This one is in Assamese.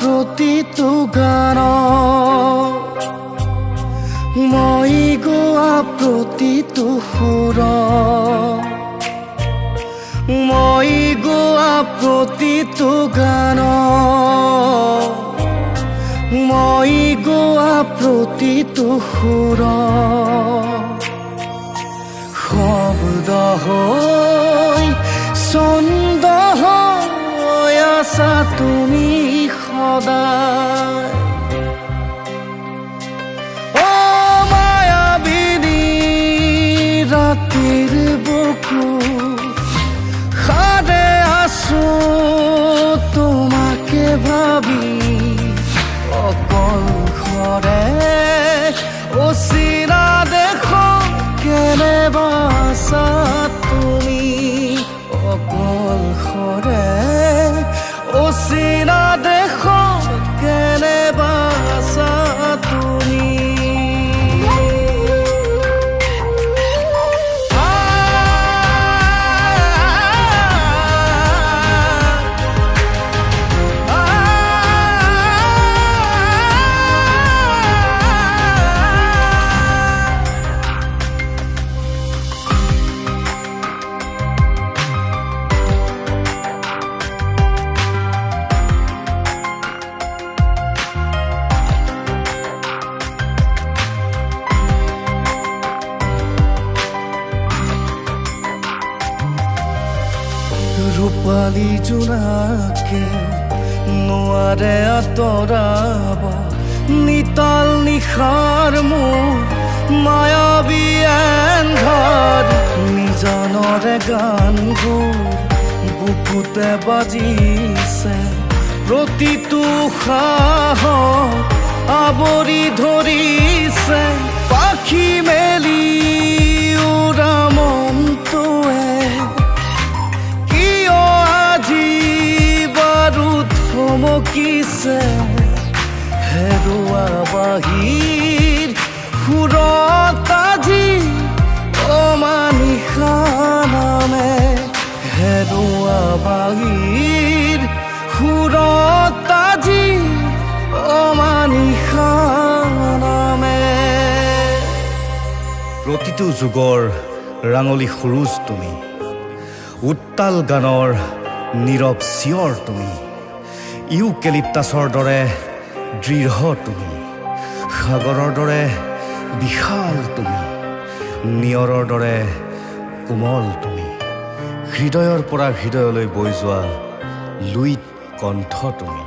প্ৰতিটো গান মই গোৱা প্ৰতিটো সুৰ মই গোৱা প্ৰতিটো গান মই গোৱা প্ৰতিটো সুৰ শব্দ হৈ ছন্দ হৈ আছা তুমি সদায় অ মায়াবিনী ৰাতিৰ বুকু সাৰে আছো তোমাকে ভাবি অকল খৰে অচিনা দেশ কেনেবা আছা তুমি অকল খৰে অচিনা দেশ কেনেবা আছা তুমি ৰূপালী জোনাকে নোৱাৰে আঁতৰাব নিতাল নিশাৰ মোৰ মায়াবী এন্ধাৰ নিজানৰে গানবোৰ বুকুতে বাজিছে প্ৰতিটো সাহস আৱৰি ধৰিছে পাখি মেলি উৰা মনটোৱে চমকিছে হেৰুৱা বাহিৰ সুৰত আজি অমানিশা নামে হেৰুৱা বাহিৰ সুৰত আজি অমানিশা নামে প্ৰতিটো যুগৰ ৰাঙলী সুৰুজ তুমি উত্তাল গানৰ নীৰৱ চিঞৰ তুমি ইউকেলিপ্টাছৰ দৰে দৃঢ় তুমি সাগৰৰ দৰে বিশাল তুমি নিয়ৰৰ দৰে কোমল তুমি হৃদয়ৰ পৰা হৃদয়লৈ বৈ যোৱা লুইত কণ্ঠ তুমি